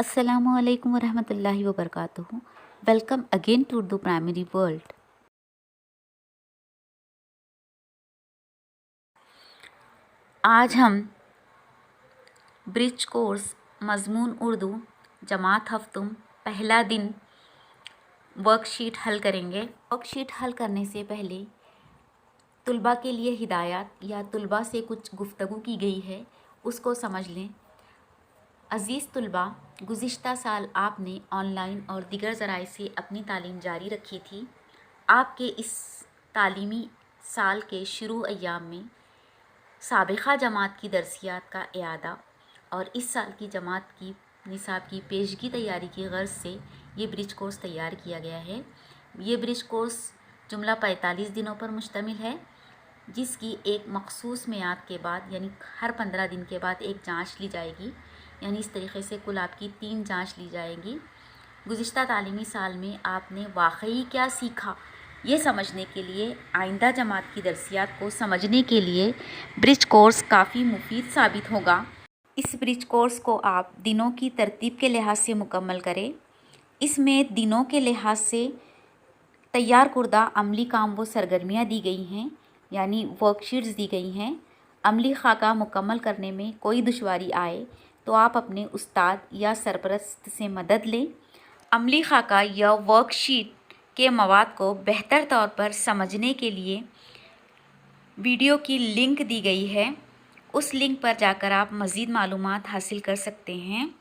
अस्सलामुअलैकुम वरहमतुल्लाहि वबरकातुहू। Welcome again to Urdu primary world. आज हम ब्रिज कोर्स मज़मून उर्दू जमात हफ्तुम पहला दिन वर्कशीट हल करेंगे। वर्कशीट हल करने से पहले तुलबा के लिए हिदायत या तुलबा से कुछ गुफ्तगू की गई है, उसको समझ लें। अज़ीज़ तुलबा, गुज़िश्ता साल आपने ऑनलाइन और दीगर ज़राए से अपनी तालीम जारी रखी थी। आपके इस तालीमी साल के शुरू अय्याम में साबिक़ा जमात की दरसियात का इआदा और इस साल की जमात की निसाब की पेशगी तैयारी की गर्ज से ये ब्रिज कोर्स तैयार किया गया है। ये ब्रिज कोर्स जुमला 45 दिनों पर मुश्तमिल है, जिसकी एक मखसूस मियाद के बाद यानी हर 15 दिन के बाद एक जांच ली जाएगी। यानी इस तरीके से कुल आपकी 3 जांच ली जाएगी। गुज़िश्ता तालीमी साल में आपने वाकई क्या सीखा, ये समझने के लिए, आइंदा जमात की दरसियात को समझने के लिए ब्रिज कोर्स काफ़ी मुफीद साबित होगा। इस ब्रिज कोर्स को आप दिनों की तरतीब के लिहाज से मुकम्मल करें। इसमें दिनों के लिहाज से तैयार कुर्दा अमली काम व सरगर्मियाँ दी गई हैं, यानी वर्कशीट्स दी गई हैं। अमली खाका मुकम्मल करने में कोई दुश्वारी आए तो आप अपने उस्ताद या सरपरस्त से मदद लें। अमली खाका या वर्कशीट के मवाद को बेहतर तौर पर समझने के लिए वीडियो की लिंक दी गई है, उस लिंक पर जाकर आप मज़ीद मालूमात हासिल कर सकते हैं।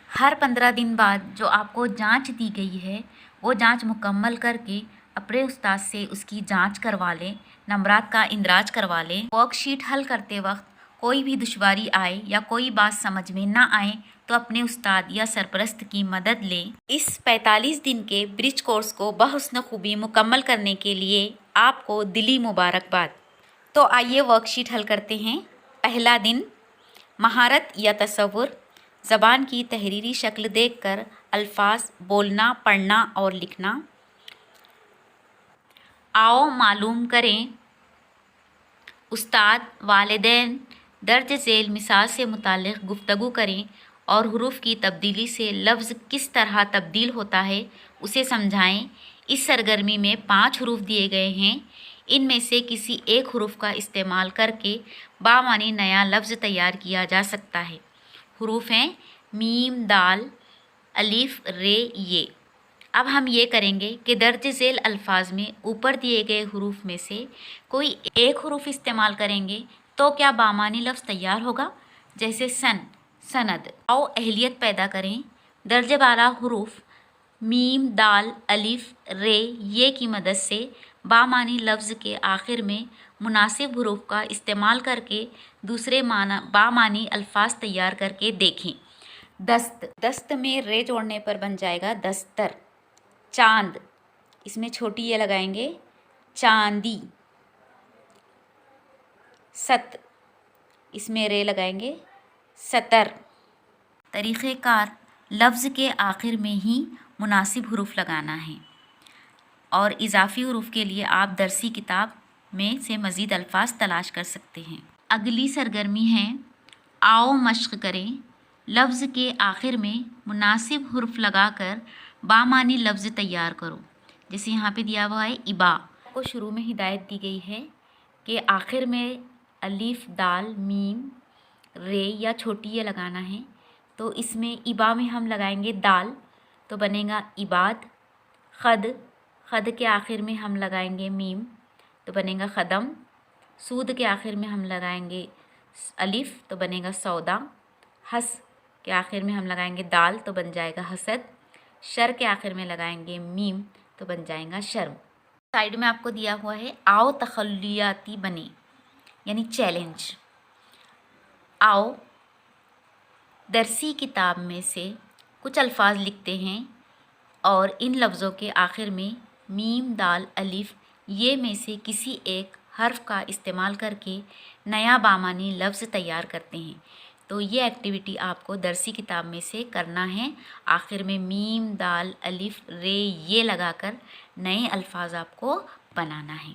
हर 15 दिन बाद जो आपको जांच दी गई है, वो जांच मुकम्मल करके अपने उस्ताद से उसकी जांच करवा लें, नंबरात का इंदराज करवा लें। वर्कशीट हल करते वक्त कोई भी दुश्वारी आए या कोई बात समझ में ना आए तो अपने उस्ताद या सरपरस्त की मदद लें। इस 45 दिन के ब्रिज कोर्स को बहुस्न खूबी मुकम्मल करने के लिए आपको दिली मुबारकबाद। तो आइए वर्कशीट हल करते हैं। पहला दिन, महारत या तसव्वुर। ज़बान की तहरीरी शक्ल देखकर अल्फाज बोलना, पढ़ना और लिखना। आओ मालूम करें, उस्ताद वालिदैन दर्ज झेल मिसाल से मुताल्लिक़ गुफ्तगू करें और हुरूफ की तब्दीली से लफ्ज़ किस तरह तब्दील होता है उसे समझाएं। इस सरगर्मी में 5 हुरूफ दिए गए हैं, इनमें से किसी एक हुरूफ का इस्तेमाल करके बामानी नया लफ्ज़ तैयार किया जा सकता है। हुरूफ हैं मीम, दाल, अलिफ, रे, ये। अब हम ये करेंगे कि दर्ज झेल अल्फाज में ऊपर दिए गए हुरूफ में से कोई एक हुरूफ इस्तेमाल करेंगे तो क्या बामानी लफ्ज़ तैयार होगा, जैसे सन, सनद। आओ अहलियत पैदा करें। दर्ज बाला हुरूफ मीम, दाल, अलिफ, रे, ये की मदद से बामानी लफ्ज़ के आखिर में मुनासिब हुरूफ का इस्तेमाल करके दूसरे बामानी अल्फाज तैयार करके देखें। दस्त, दस्त में रे जोड़ने पर बन जाएगा दस्तर। चांद, इसमें छोटी ये लगाएंगे, चांदी। सत, इसमें रे लगाएंगे, सतर। तरीक़ेकार, लफ्ज़ के आखिर में ही मुनासिब हुरूफ लगाना है और इजाफ़ी हुरूफ के लिए आप दरसी किताब में से मज़ीद अल्फाज तलाश कर सकते हैं। अगली सरगर्मी है आओ मश्क करें। लफ्ज़ के आखिर में मुनासिब हुरूफ लगाकर बामानी लफ्ज़ तैयार करो। जैसे यहाँ पे दिया हुआ है इबा को शुरू में हिदायत दी गई है कि आखिर में अलिफ, दाल, मीम, रे या छोटी ये लगाना है। तो इसमें इबा में हम लगाएंगे दाल तो बनेगा इबाद। खद, खद के आखिर में हम लगाएंगे मीम तो बनेगा ख़दम। सूद के आखिर में हम लगाएंगे अलिफ तो बनेगा सौदा। हस के आखिर में हम लगाएंगे दाल तो बन जाएगा हसद। शर के आखिर में लगाएंगे मीम तो बन जाएगा शर्म। साइड में आपको दिया हुआ है आओ तखल्लियाती बने, यानी चैलेंज। आओ दरसी किताब में से कुछ अल्फाज लिखते हैं और इन लफ्ज़ों के आखिर में मीम, दाल, अलिफ, ये में से किसी एक हर्फ का इस्तेमाल करके नया बामानी लफ्ज़ तैयार करते हैं। तो ये एक्टिविटी आपको दरसी किताब में से करना है। आखिर में मीम, दाल, अलिफ, रे, ये लगाकर नए अल्फाज आपको बनाना है।